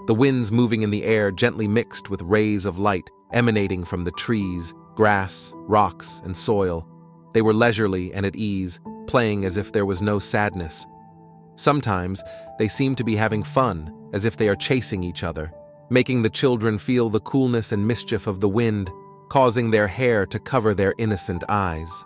The winds moving in the air gently mixed with rays of light emanating from the trees, grass, rocks, and soil. They were leisurely and at ease, playing as if there was no sadness. Sometimes they seemed to be having fun, as if they are chasing each other, making the children feel the coolness and mischief of the wind, causing their hair to cover their innocent eyes.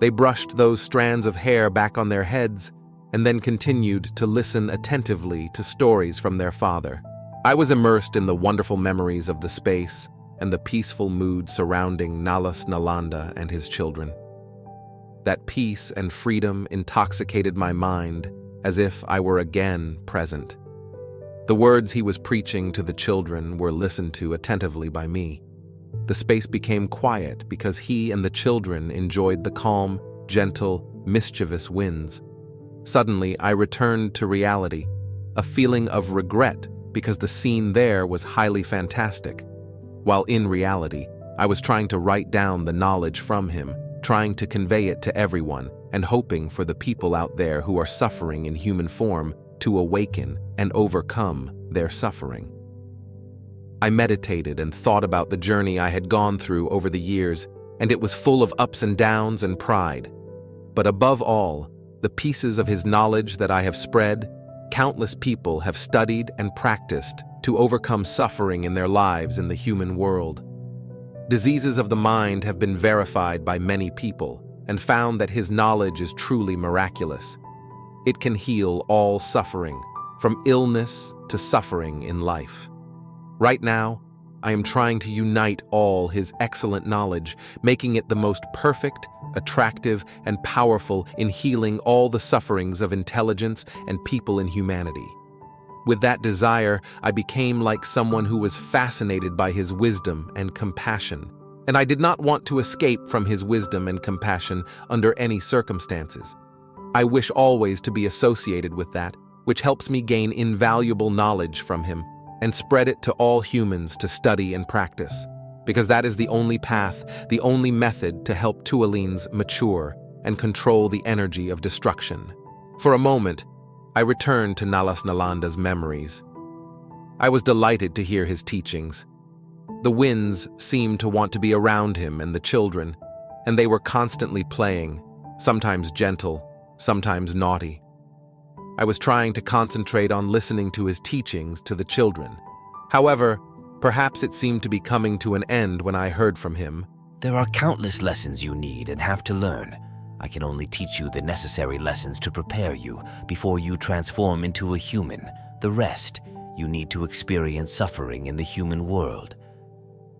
They brushed those strands of hair back on their heads and then continued to listen attentively to stories from their father. I was immersed in the wonderful memories of the space and the peaceful mood surrounding Nalas Nalanda and his children. That peace and freedom intoxicated my mind as if I were again present. The words he was preaching to the children were listened to attentively by me. The space became quiet because he and the children enjoyed the calm, gentle, mischievous winds. Suddenly, I returned to reality, a feeling of regret because the scene there was highly fantastic. While in reality, I was trying to write down the knowledge from him, trying to convey it to everyone, and hoping for the people out there who are suffering in human form to awaken and overcome their suffering. I meditated and thought about the journey I had gone through over the years, and it was full of ups and downs and pride. But above all, the pieces of his knowledge that I have spread, countless people have studied and practiced to overcome suffering in their lives in the human world. Diseases of the mind have been verified by many people and found that his knowledge is truly miraculous. It can heal all suffering, from illness to suffering in life. Right now, I am trying to unite all his excellent knowledge, making it the most perfect, attractive, and powerful in healing all the sufferings of intelligence and people in humanity. With that desire, I became like someone who was fascinated by his wisdom and compassion, and I did not want to escape from his wisdom and compassion under any circumstances. I wish always to be associated with that, which helps me gain invaluable knowledge from him and spread it to all humans to study and practice, because that is the only path, the only method to help Tuolines mature and control the energy of destruction. For a moment, I returned to Nalas Nalanda's memories. I was delighted to hear his teachings. The winds seemed to want to be around him and the children, and they were constantly playing, sometimes gentle, sometimes naughty. I was trying to concentrate on listening to his teachings to the children. However, perhaps it seemed to be coming to an end when I heard from him. There are countless lessons you need and have to learn. I can only teach you the necessary lessons to prepare you before you transform into a human. The rest, you need to experience suffering in the human world.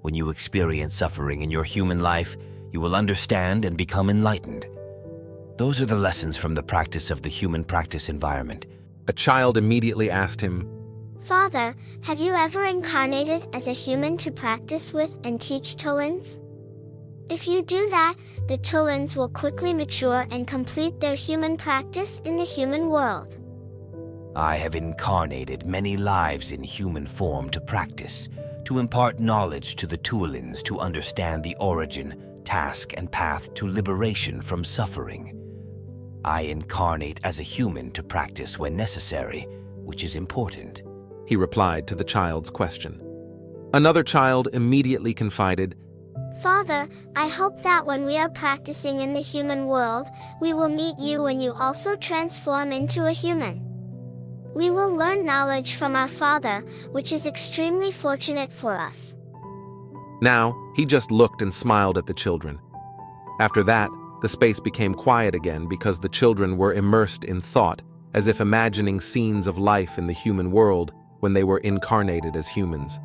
When you experience suffering in your human life, you will understand and become enlightened. Those are the lessons from the practice of the human practice environment. A child immediately asked him, Father, have you ever incarnated as a human to practice with and teach Tuolins? If you do that, the Tuolins will quickly mature and complete their human practice in the human world. I have incarnated many lives in human form to practice, to impart knowledge to the Tuolins to understand the origin, task, and path to liberation from suffering. I incarnate as a human to practice when necessary, which is important. He replied to the child's question. Another child immediately confided, Father, I hope that when we are practicing in the human world, we will meet you when you also transform into a human. We will learn knowledge from our Father, which is extremely fortunate for us. Now, he just looked and smiled at the children. After that, the space became quiet again because the children were immersed in thought, as if imagining scenes of life in the human world when they were incarnated as humans.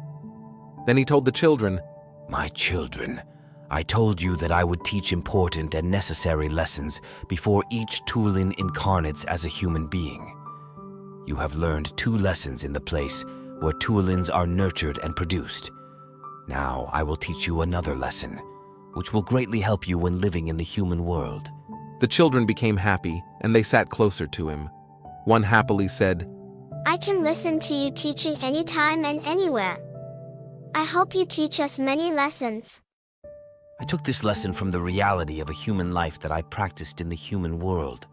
Then he told the children, My children, I told you that I would teach important and necessary lessons before each Tuolin incarnates as a human being. You have learned 2 lessons in the place where Tuolins are nurtured and produced. Now I will teach you another lesson, which will greatly help you when living in the human world. The children became happy, and they sat closer to him. One happily said, I can listen to you teaching anytime and anywhere. I hope you teach us many lessons. I took this lesson from the reality of a human life that I practiced in the human world.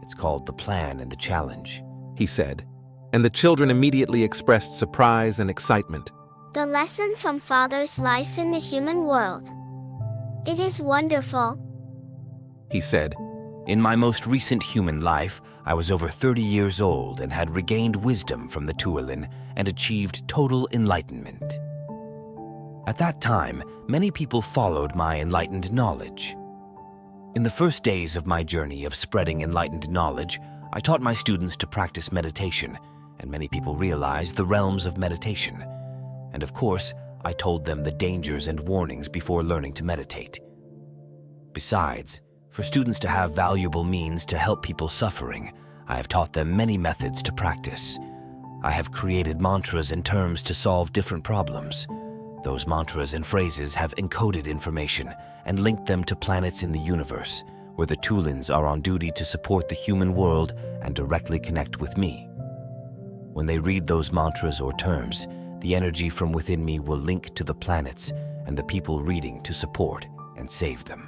It's called the plan and the challenge. He said. and the children immediately expressed surprise and excitement. The lesson from Father's life in the human world. It is wonderful, he said. In my most recent human life, I was over 30 years old and had regained wisdom from the Tuolin and achieved total enlightenment. At that time, many people followed my enlightened knowledge. In the first days of my journey of spreading enlightened knowledge, I taught my students to practice meditation, and many people realized the realms of meditation. And of course, I told them the dangers and warnings before learning to meditate. Besides, for students to have valuable means to help people suffering, I have taught them many methods to practice. I have created mantras and terms to solve different problems. Those mantras and phrases have encoded information and linked them to planets in the universe, where the Tuolins are on duty to support the human world and directly connect with me. When they read those mantras or terms, the energy from within me will link to the planets and the people reading to support and save them.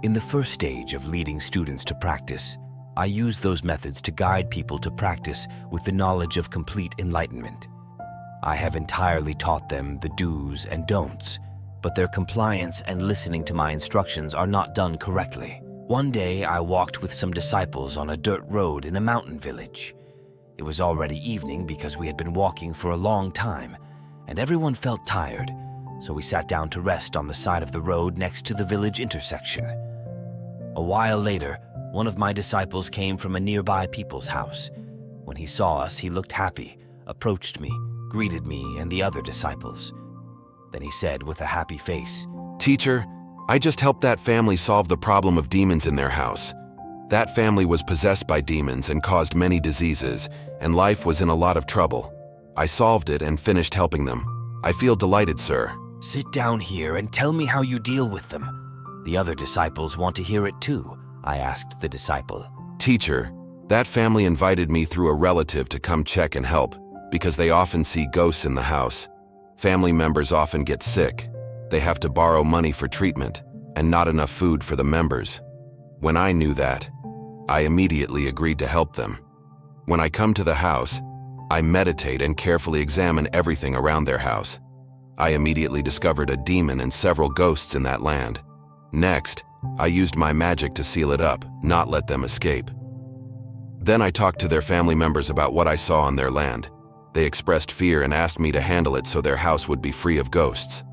In the first stage of leading students to practice, I use those methods to guide people to practice with the knowledge of complete enlightenment. I have entirely taught them the do's and don'ts, but their compliance and listening to my instructions are not done correctly. One day, I walked with some disciples on a dirt road in a mountain village. It was already evening because we had been walking for a long time, and everyone felt tired, so we sat down to rest on the side of the road next to the village intersection. A while later, one of my disciples came from a nearby people's house. When he saw us, he looked happy, approached me, greeted me and the other disciples. Then he said with a happy face, "Teacher, I just helped that family solve the problem of demons in their house. That family was possessed by demons and caused many diseases, and life was in a lot of trouble. I solved it and finished helping them. I feel delighted, sir." "Sit down here and tell me how you deal with them. The other disciples want to hear it too," I asked the disciple. "Teacher, that family invited me through a relative to come check and help, because they often see ghosts in the house. Family members often get sick. They have to borrow money for treatment, and not enough food for the members. When I knew that, I immediately agreed to help them. When I come to the house, I meditate and carefully examine everything around their house. I immediately discovered a demon and several ghosts in that land. Next, I used my magic to seal it up, not let them escape. Then I talked to their family members about what I saw on their land. They expressed fear and asked me to handle it so their house would be free of ghosts.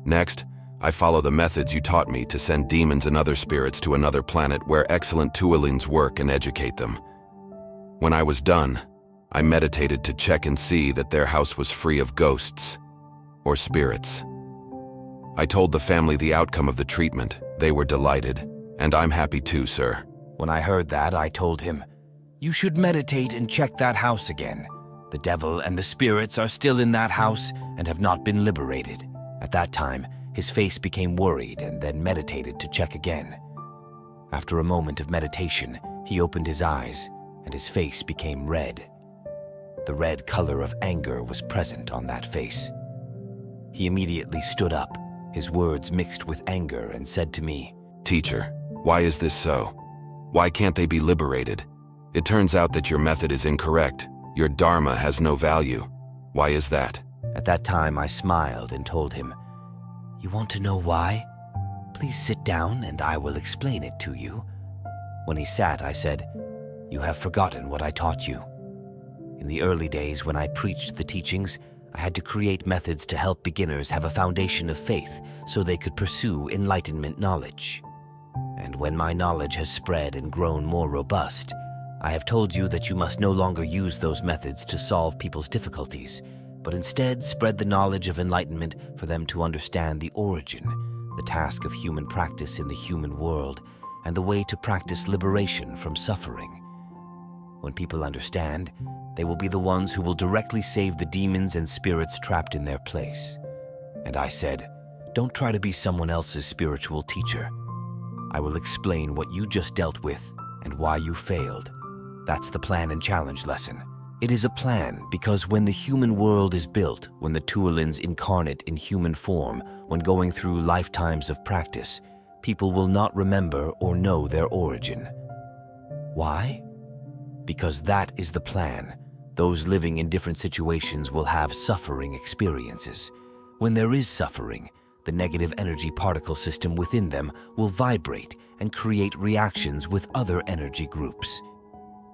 Next, I follow the methods you taught me to send demons and other spirits to another planet where excellent Tuolins work and educate them. When I was done, I meditated to check and see that their house was free of ghosts or spirits. I told the family the outcome of the treatment. They were delighted, and I'm happy too, sir." When I heard that, I told him, "You should meditate and check that house again. The devil and the spirits are still in that house and have not been liberated." At that time, his face became worried and then meditated to check again. After a moment of meditation, he opened his eyes and his face became red. The red color of anger was present on that face. He immediately stood up, his words mixed with anger, and said to me, "Teacher, why is this so? Why can't they be liberated? It turns out that your method is incorrect. Your dharma has no value. Why is that?" At that time, I smiled and told him, "You want to know why? Please sit down and I will explain it to you." When he sat, I said, "You have forgotten what I taught you. In the early days when I preached the teachings, I had to create methods to help beginners have a foundation of faith so they could pursue enlightenment knowledge. And when my knowledge has spread and grown more robust, I have told you that you must no longer use those methods to solve people's difficulties, but instead spread the knowledge of enlightenment for them to understand the origin, the task of human practice in the human world, and the way to practice liberation from suffering. When people understand, they will be the ones who will directly save the demons and spirits trapped in their place." And I said, "Don't try to be someone else's spiritual teacher. I will explain what you just dealt with and why you failed. That's the plan and challenge lesson. It is a plan because when the human world is built, when the Tuolins incarnate in human form, when going through lifetimes of practice, people will not remember or know their origin. Why? Because that is the plan. Those living in different situations will have suffering experiences. When there is suffering, the negative energy particle system within them will vibrate and create reactions with other energy groups.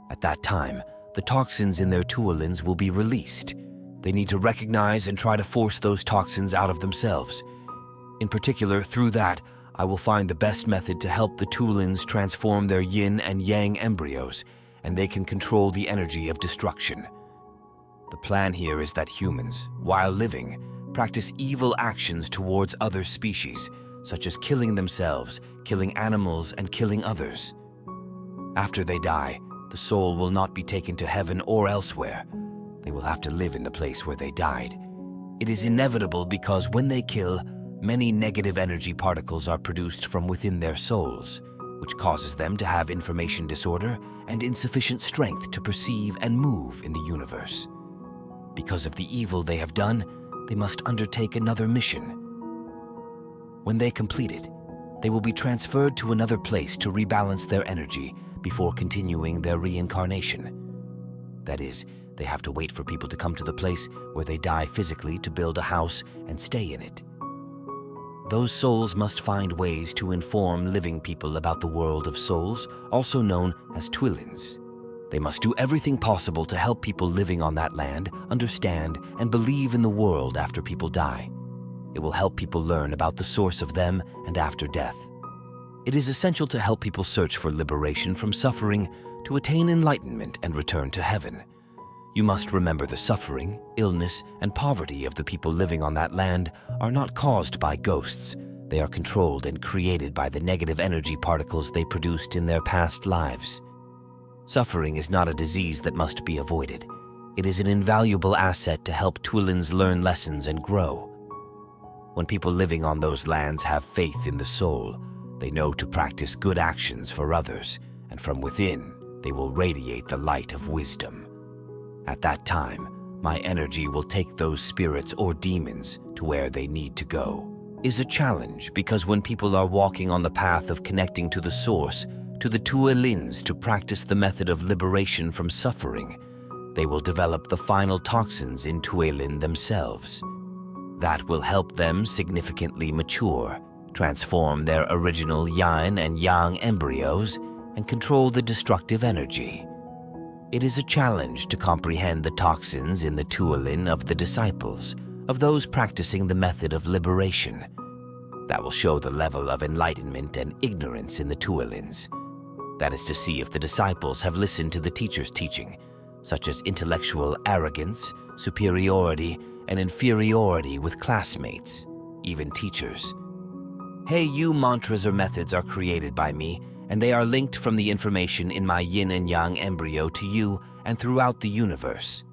At that time, the toxins in their tuolins will be released. They need to recognize and try to force those toxins out of themselves. In particular, through that, I will find the best method to help the tuolins transform their yin and yang embryos, and they can control the energy of destruction. The plan here is that humans, while living, practice evil actions towards other species, such as killing themselves, killing animals, and killing others. After they die, the soul will not be taken to heaven or elsewhere. They will have to live in the place where they died. It is inevitable because when they kill, many negative energy particles are produced from within their souls, which causes them to have information disorder and insufficient strength to perceive and move in the universe. Because of the evil they have done, they must undertake another mission. When they complete it, they will be transferred to another place to rebalance their energy before continuing their reincarnation. That is, they have to wait for people to come to the place where they die physically to build a house and stay in it. Those souls must find ways to inform living people about the world of souls, also known as tuolins. They must do everything possible to help people living on that land understand and believe in the world after people die. It will help people learn about the source of them and after death. It is essential to help people search for liberation from suffering to attain enlightenment and return to heaven. You must remember the suffering, illness, and poverty of the people living on that land are not caused by ghosts. They are controlled and created by the negative energy particles they produced in their past lives. Suffering is not a disease that must be avoided. It is an invaluable asset to help tuolins learn lessons and grow. When people living on those lands have faith in the soul, they know to practice good actions for others, and from within, they will radiate the light of wisdom. At that time, my energy will take those spirits or demons to where they need to go. Is a challenge because when people are walking on the path of connecting to the source, to the tuolins to practice the method of liberation from suffering, they will develop the final toxins in tuolin themselves. That will help them significantly mature, transform their original yin and yang embryos, and control the destructive energy. It is a challenge to comprehend the toxins in the tuolin of the disciples, of those practicing the method of liberation. That will show the level of enlightenment and ignorance in the tuolins. That is to see if the disciples have listened to the teacher's teaching, such as intellectual arrogance, superiority, and inferiority with classmates, even teachers. Hey, you mantras or methods are created by me, and they are linked from the information in my yin and yang embryo to you and throughout the universe.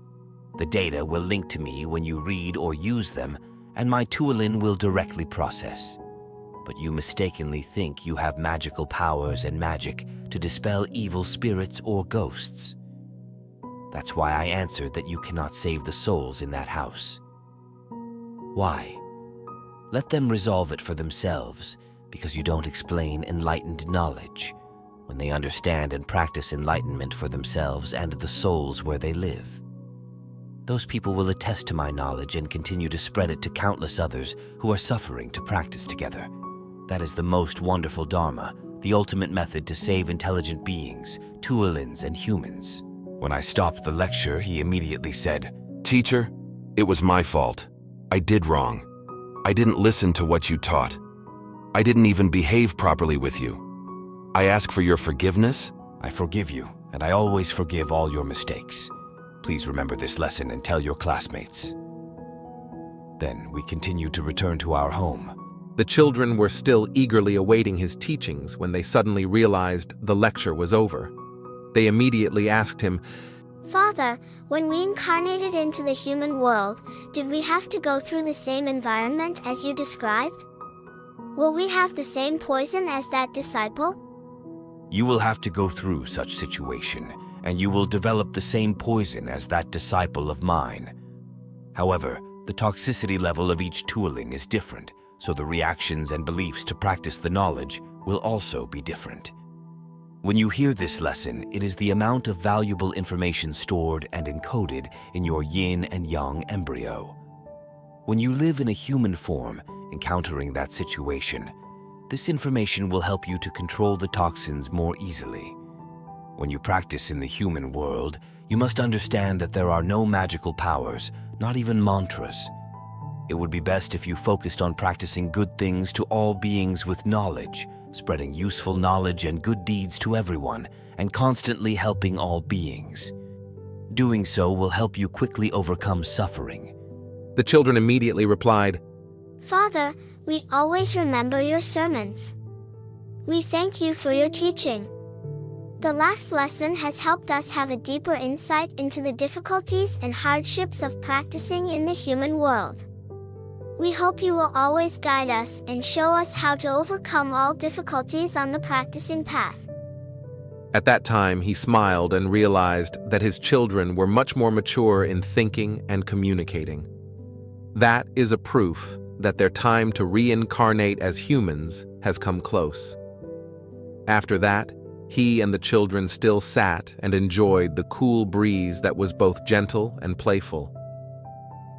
The data will link to me when you read or use them, and my tuolin will directly process. But you mistakenly think you have magical powers and magic to dispel evil spirits or ghosts. That's why I answered that you cannot save the souls in that house. Why? Let them resolve it for themselves, because you don't explain enlightened knowledge. When they understand and practice enlightenment for themselves and the souls where they live, those people will attest to my knowledge and continue to spread it to countless others who are suffering to practice together. That is the most wonderful Dharma, the ultimate method to save intelligent beings, tuolins, and humans. When I stopped the lecture, he immediately said, Teacher, it was my fault. I did wrong. I didn't listen to what you taught. I didn't even behave properly with you. I ask for your forgiveness. I forgive you, and I always forgive all your mistakes. Please remember this lesson and tell your classmates. Then we continued to return to our home. The children were still eagerly awaiting his teachings when they suddenly realized the lecture was over. They immediately asked him, Father, when we incarnated into the human world, did we have to go through the same environment as you described? Will we have the same poison as that disciple? You will have to go through such situation, and you will develop the same poison as that disciple of mine. However, the toxicity level of each tuolin is different, so the reactions and beliefs to practice the knowledge will also be different. When you hear this lesson, it is the amount of valuable information stored and encoded in your yin and yang embryo. When you live in a human form, encountering that situation, this information will help you to control the toxins more easily. When you practice in the human world, you must understand that there are no magical powers, not even mantras. It would be best if you focused on practicing good things to all beings with knowledge, spreading useful knowledge and good deeds to everyone, and constantly helping all beings. Doing so will help you quickly overcome suffering. The children immediately replied, Father, we always remember your sermons. We thank you for your teaching. The last lesson has helped us have a deeper insight into the difficulties and hardships of practicing in the human world. We hope you will always guide us and show us how to overcome all difficulties on the practicing path. At that time, he smiled and realized that his children were much more mature in thinking and communicating. That is a proof that their time to reincarnate as humans has come close. After that, he and the children still sat and enjoyed the cool breeze that was both gentle and playful.